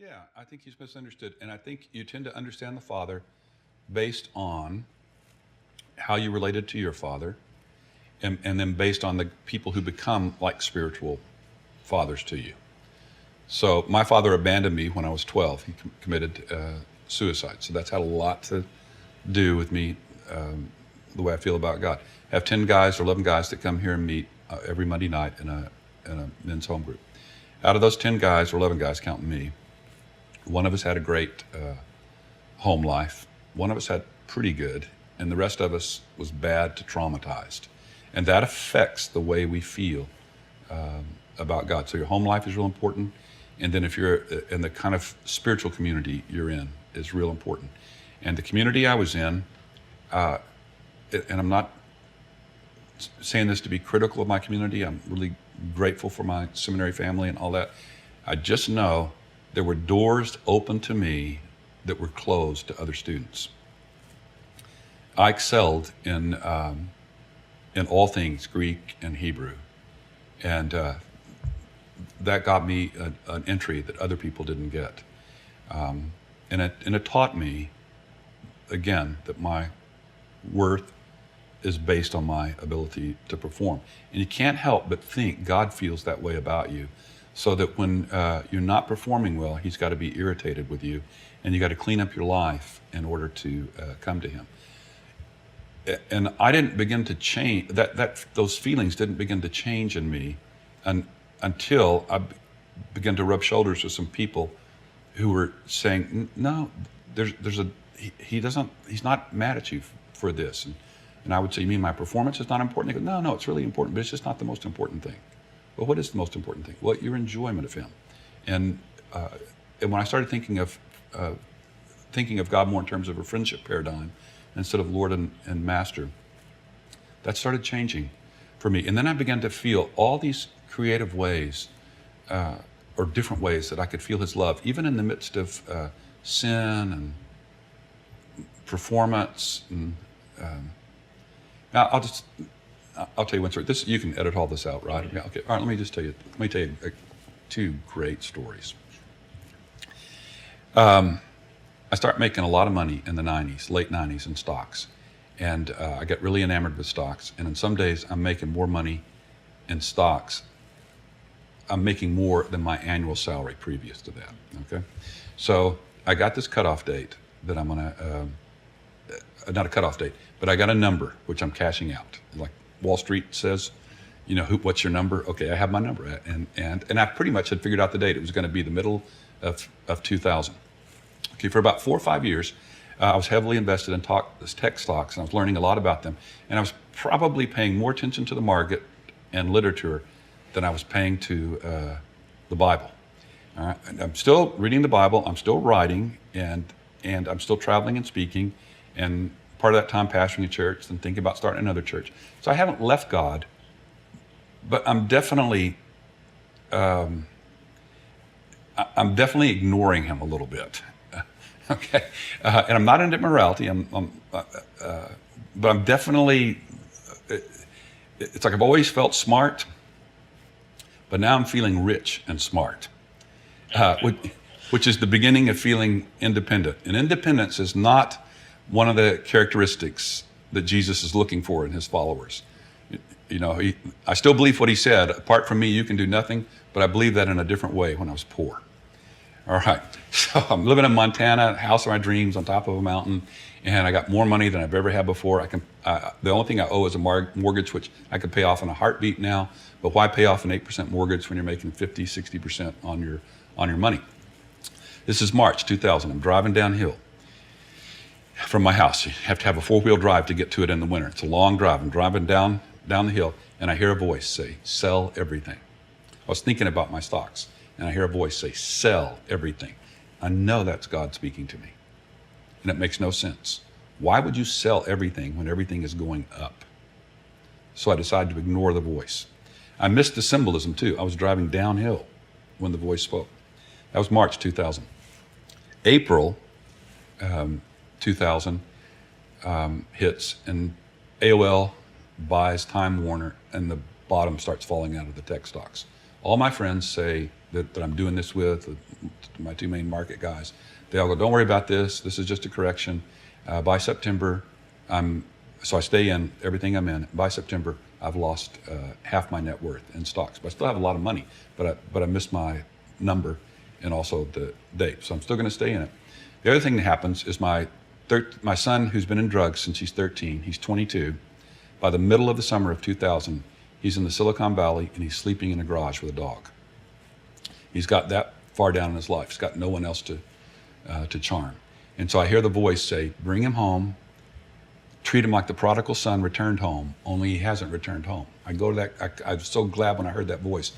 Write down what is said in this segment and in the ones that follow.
Yeah, I think he's misunderstood. And I think you tend to understand the Father based on how you related to your father, and then based on the people who become like spiritual fathers to you. So my father abandoned me when I was 12. He committed suicide. So that's had a lot to do with me, the way I feel about God. I have 10 guys or 11 guys that come here and meet every Monday night in a men's home group. Out of those 10 guys or 11 guys, counting me, one of us had a great home life. One of us had pretty good, and the rest of us was bad to traumatized. And that affects the way we feel about God. So your home life is real important. And then if you're in the kind of spiritual community you're in is real important. And the community I was in, and I'm not saying this to be critical of my community, I'm really grateful for my seminary family and all that. I just know there were doors open to me that were closed to other students. I excelled in all things Greek and Hebrew, and that got me an entry that other people didn't get. And it taught me, again, that my worth is based on my ability to perform. And you can't help but think God feels that way about you, so that when you're not performing well, he's got to be irritated with you, and you got to clean up your life in order to come to him. And I didn't begin to change, those feelings didn't begin to change in me until I began to rub shoulders with some people who were saying, no, he's not mad at you for this. And I would say, you mean my performance is not important? They go, no, it's really important, but it's just not the most important thing. Well, what is the most important thing? Well, your enjoyment of him. And when I started thinking of God more in terms of a friendship paradigm instead of Lord and Master, that started changing for me. And then I began to feel all these creative ways, or different ways that I could feel his love, even in the midst of sin and performance. And now I'll tell you one story. This, you can edit all this out, right? Yeah, okay. All right. Let me tell you two great stories. I started making a lot of money in the 90s, late 90s, in stocks. And I got really enamored with stocks. And in some days, I'm making more money in stocks. I'm making more than my annual salary previous to that, okay? So I got this cutoff date that I'm gonna, not a cutoff date, but I got a number, which I'm cashing out. Like Wall Street says, you know, what's your number? Okay, I have my number. And I pretty much had figured out the date. It was gonna be the middle of 2000. Okay, for about 4 or 5 years, I was heavily invested in tech stocks, and I was learning a lot about them. And I was probably paying more attention to the market and literature than I was paying to the Bible. All right? And I'm still reading the Bible, I'm still writing, and I'm still traveling and speaking, and part of that time pastoring a church and thinking about starting another church. So I haven't left God, but I'm definitely ignoring him a little bit. Okay, and I'm not into morality. But I'm definitely. It's like I've always felt smart, but now I'm feeling rich and smart, which is the beginning of feeling independent. And independence is not one of the characteristics that Jesus is looking for in his followers. You know, I still believe what he said. Apart from me, you can do nothing. But I believe that in a different way when I was poor. All right, so I'm living in Montana, house of my dreams on top of a mountain, and I got more money than I've ever had before. The only thing I owe is a mortgage, which I could pay off in a heartbeat now, but why pay off an 8% mortgage when you're making 50, 60% on your money? This is March 2000. I'm driving downhill from my house. You have to have a 4-wheel drive to get to it in the winter. It's a long drive. I'm driving down the hill, and I hear a voice say, sell everything. I was thinking about my stocks. And I hear a voice say, sell everything. I know that's God speaking to me. And it makes no sense. Why would you sell everything when everything is going up? So I decided to ignore the voice. I missed the symbolism too. I was driving downhill when the voice spoke. That was March 2000. April 2000 hits, and AOL buys Time Warner, and the bottom starts falling out of the tech stocks. All my friends say that I'm doing this with, my two main market guys. They all go, don't worry about this. This is just a correction. By September, so I stay in everything I'm in. By September, I've lost half my net worth in stocks. But I still have a lot of money, but I missed my number and also the date. So I'm still going to stay in it. The other thing that happens is my son, who's been in drugs since he's 13, he's 22. By the middle of the summer of 2000, he's in the Silicon Valley and he's sleeping in a garage with a dog. He's got that far down in his life. He's got no one else to charm. And so I hear the voice say, bring him home, treat him like the prodigal son returned home, only he hasn't returned home. I go to that, I was so glad when I heard that voice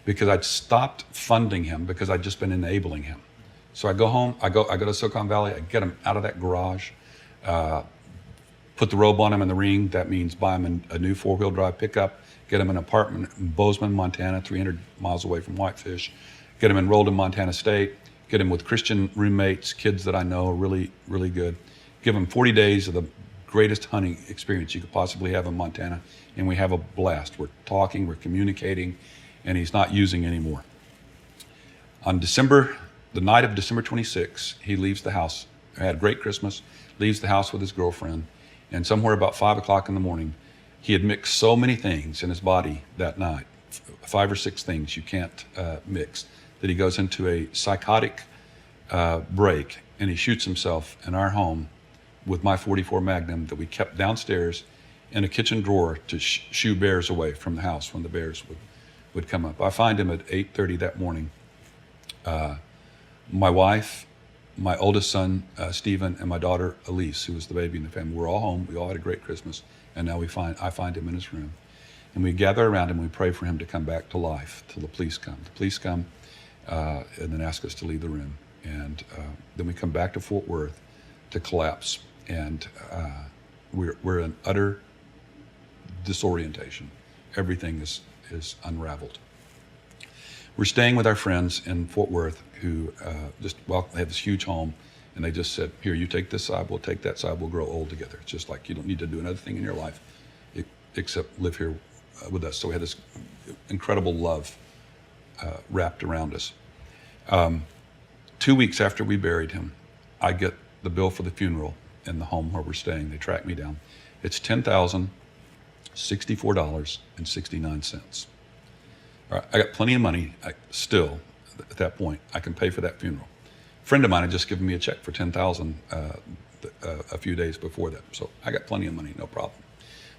because I'd stopped funding him because I'd just been enabling him. So I go home, I go to Silicon Valley, I get him out of that garage, put the robe on him in the ring. That means buy him a new 4-wheel drive pickup, get him an apartment in Bozeman, Montana, 300 miles away from Whitefish, get him enrolled in Montana State, get him with Christian roommates, kids that I know are really, really good. Give him 40 days of the greatest hunting experience you could possibly have in Montana, and we have a blast. We're talking, we're communicating, and he's not using anymore. On the night of December 26, he leaves the house. I had a great Christmas, leaves the house with his girlfriend, and somewhere about 5 o'clock in the morning, he had mixed so many things in his body that night, 5 or 6 things you can't mix, that he goes into a psychotic break, and he shoots himself in our home with my .44 Magnum that we kept downstairs in a kitchen drawer to shoo bears away from the house when the bears would come up. I find him at 8:30 that morning. My wife, my oldest son, Stephen, and my daughter, Elise, who was the baby in the family, we're all home. We all had a great Christmas. And now I find him in his room. And we gather around him. We pray for him to come back to life till the police come. The police come and then ask us to leave the room. And then we come back to Fort Worth to collapse. And we're in utter disorientation. Everything is unraveled. We're staying with our friends in Fort Worth who they have this huge home, and they just said, here, you take this side, we'll take that side, we'll grow old together. It's just like you don't need to do another thing in your life except live here with us. So we had this incredible love wrapped around us. 2 weeks after we buried him, I get the bill for the funeral in the home where we're staying. They track me down. It's $10,064.69. All right, I got plenty of money still at that point. I can pay for that funeral. A friend of mine had just given me a check for $10,000 a few days before that. So I got plenty of money, no problem.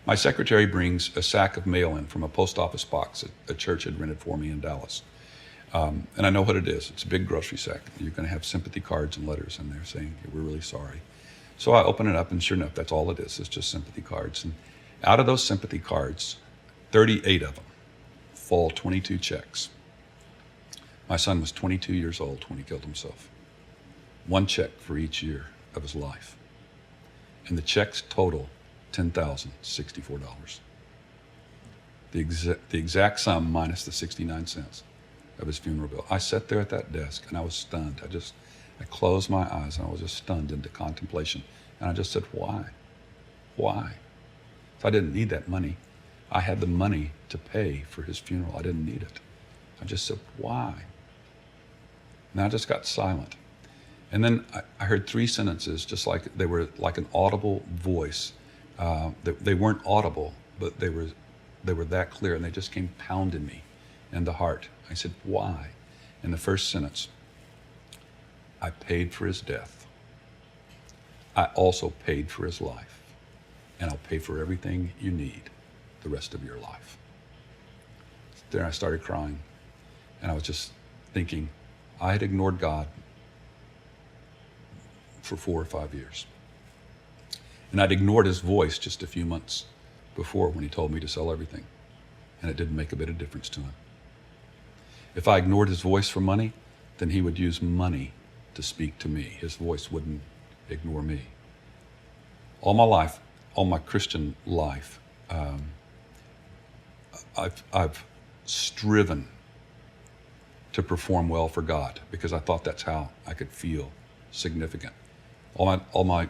My secretary brings a sack of mail in from a post office box that a church had rented for me in Dallas. And I know what it is. It's a big grocery sack. You're going to have sympathy cards and letters in there saying, hey, we're really sorry. So I open it up, and sure enough, that's all it is. It's just sympathy cards. And out of those sympathy cards, 38 of them fall 22 checks. My son was 22 years old when he killed himself. 1 check for each year of his life. And the checks total $10,064. The exact sum minus the 69 cents of his funeral bill. I sat there at that desk and I was stunned. I closed my eyes and I was just stunned into contemplation. And I just said, why? Why? So I didn't need that money. I had the money to pay for his funeral. I didn't need it. I just said, why? And I just got silent. And then I heard 3 sentences, just like they were like an audible voice. They weren't audible, but they were that clear, and they just came pounding me in the heart. I said, why? In the first sentence, I paid for his death. I also paid for his life, and I'll pay for everything you need the rest of your life. Then I started crying, and I was just thinking, I had ignored God for 4 or 5 years. And I'd ignored his voice just a few months before when he told me to sell everything, and it didn't make a bit of difference to him. If I ignored his voice for money, then he would use money to speak to me. His voice wouldn't ignore me. All my life, all my Christian life, I've striven to perform well for God because I thought that's how I could feel significant. All my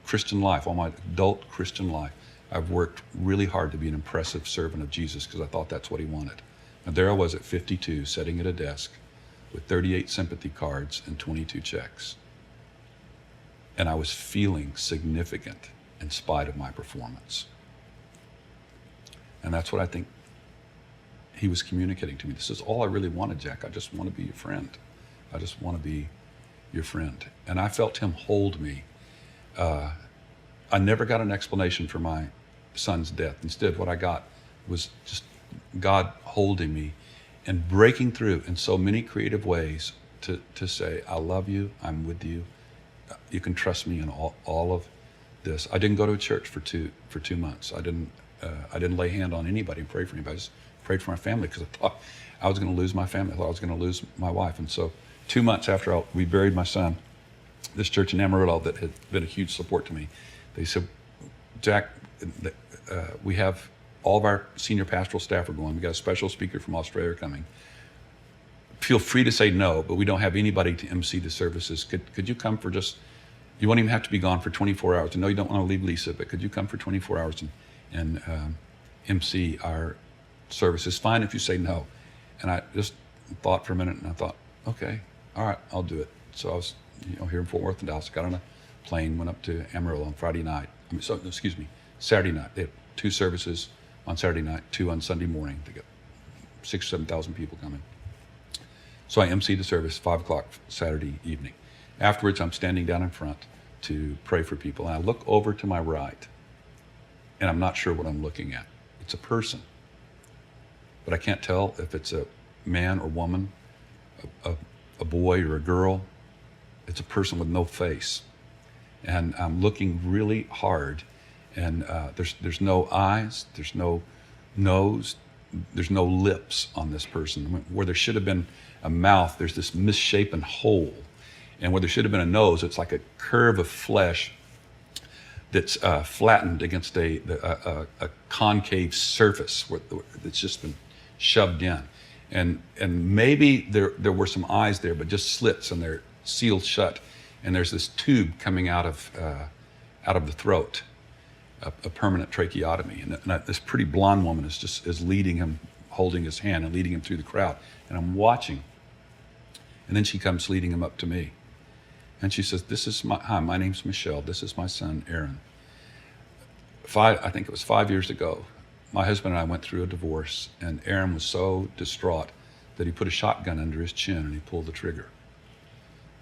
Christian life, all my adult Christian life, I've worked really hard to be an impressive servant of Jesus because I thought that's what he wanted. And there I was at 52, sitting at a desk, with 38 sympathy cards and 22 checks. And I was feeling significant in spite of my performance. And that's what I think he was communicating to me. This is all I really wanted, Jack. I just want to be your friend. I just want to be your friend. And I felt him hold me. I never got an explanation for my son's death. Instead, what I got was just God holding me and breaking through in so many creative ways to say, I love you, I'm with you, you can trust me in all of this. I didn't go to a church for 2 months. I didn't lay hand on anybody and pray for anybody. I just prayed for my family because I thought I was going to lose my family. I thought I was going to lose my wife. And so 2 months after we buried my son, this church in Amarillo that had been a huge support to me, they said, Jack, we have all of our senior pastoral staff are going. We got a special speaker from Australia coming. Feel free to say no, but we don't have anybody to MC the services. Could you come for just, you won't even have to be gone for 24 hours. I know you don't want to leave Lisa, but could you come for 24 hours and MC our services? Fine if you say no. And I just thought for a minute and I thought, okay, all right, I'll do it. So I was here in Fort Worth and Dallas, got on a plane, went up to Amarillo on Friday night. Saturday night. They had 2 services on Saturday night, 2 on Sunday morning. They got 6,000 or 7,000 people coming. So I emceed the service 5 o'clock Saturday evening. Afterwards, I'm standing down in front to pray for people. And I look over to my right, and I'm not sure what I'm looking at. It's a person, but I can't tell if it's a man or woman, a boy or a girl. It's a person with no face. And I'm looking really hard, and there's no eyes, there's no nose, there's no lips on this person. Where there should have been a mouth, there's this misshapen hole. And where there should have been a nose, it's like a curve of flesh that's flattened against a concave surface that's just been shoved in. And maybe there were some eyes there, but just slits, and they're sealed shut. And there's this tube coming out of the throat, a permanent tracheotomy. And this pretty blonde woman is leading him, holding his hand and leading him through the crowd. And I'm watching. And then she comes leading him up to me. And she says, hi, my name's Michelle. This is my son, Aaron. I think it was 5 years ago, my husband and I went through a divorce, and Aaron was so distraught that he put a shotgun under his chin and he pulled the trigger.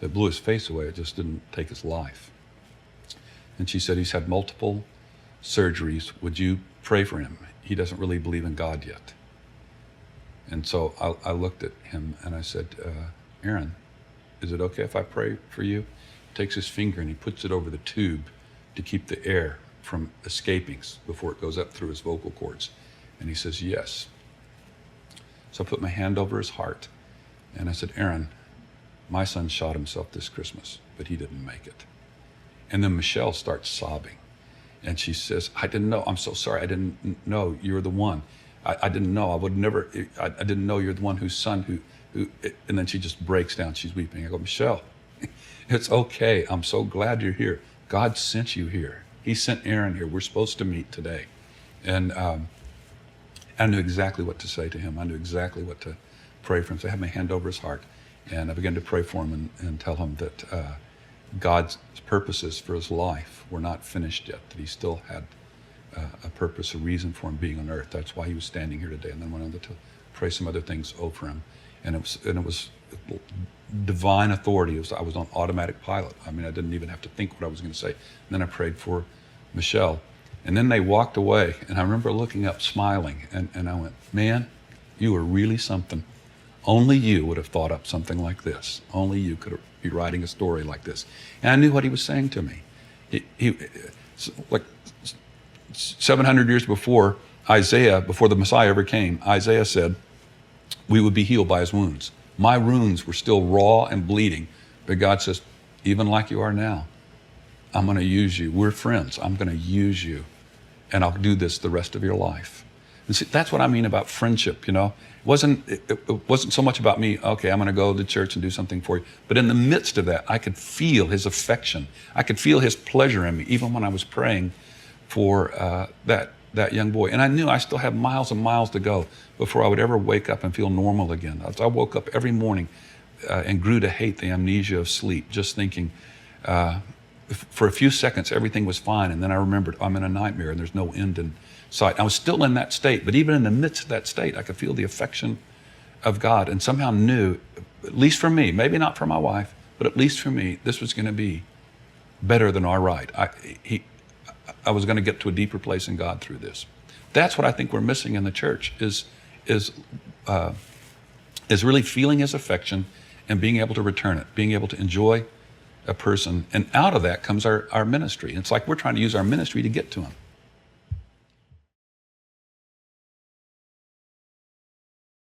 It blew his face away. It just didn't take his life. And she said, he's had multiple surgeries. Would you pray for him? He doesn't really believe in God yet. And so I looked at him and I said, Aaron, is it okay if I pray for you? He takes his finger and he puts it over the tube to keep the air from escaping before it goes up through his vocal cords. And he says, yes. So I put my hand over his heart and I said, Aaron, my son shot himself this Christmas, but he didn't make it. And then Michelle starts sobbing. And she says, I didn't know. I'm so sorry. I didn't know you're the one. I didn't know. I didn't know you're the one whose son who, and then she just breaks down. She's weeping. I go, Michelle, it's okay. I'm so glad you're here. God sent you here. He sent Aaron here. We're supposed to meet today. And I knew exactly what to say to him. I knew exactly what to pray for him. So I had my hand over his heart. And I began to pray for him and tell him that God's purposes for his life were not finished yet, that he still had a purpose, a reason for him being on earth. That's why he was standing here today. And then went on to pray some other things over him. And it was divine authority. I was on automatic pilot. I mean, I didn't even have to think what I was going to say. And then I prayed for Michelle. And then they walked away. And I remember looking up, smiling. And I went, man, you were really something. Only you would have thought up something like this. Only you could be writing a story like this. And I knew what he was saying to me. He like 700 years before Isaiah, before the Messiah ever came, Isaiah said, we would be healed by his wounds. My wounds were still raw and bleeding, but God says, even like you are now, I'm going to use you. We're friends. I'm going to use you, and I'll do this the rest of your life. And see, that's what I mean about friendship, you know. It wasn't so much about me, okay, I'm going to go to church and do something for you. But in the midst of that, I could feel his affection. I could feel his pleasure in me, even when I was praying for that young boy. And I knew I still had miles and miles to go before I would ever wake up and feel normal again. I woke up every morning and grew to hate the amnesia of sleep, just thinking, for a few seconds, everything was fine. And then I remembered, I'm in a nightmare and there's no end in sight. I was still in that state, but even in the midst of that state, I could feel the affection of God and somehow knew, at least for me, maybe not for my wife, but at least for me, this was going to be better than our right. I was going to get to a deeper place in God through this. That's what I think we're missing in the church is really feeling his affection and being able to return it, being able to enjoy a person. And out of that comes our ministry. It's like we're trying to use our ministry to get to him.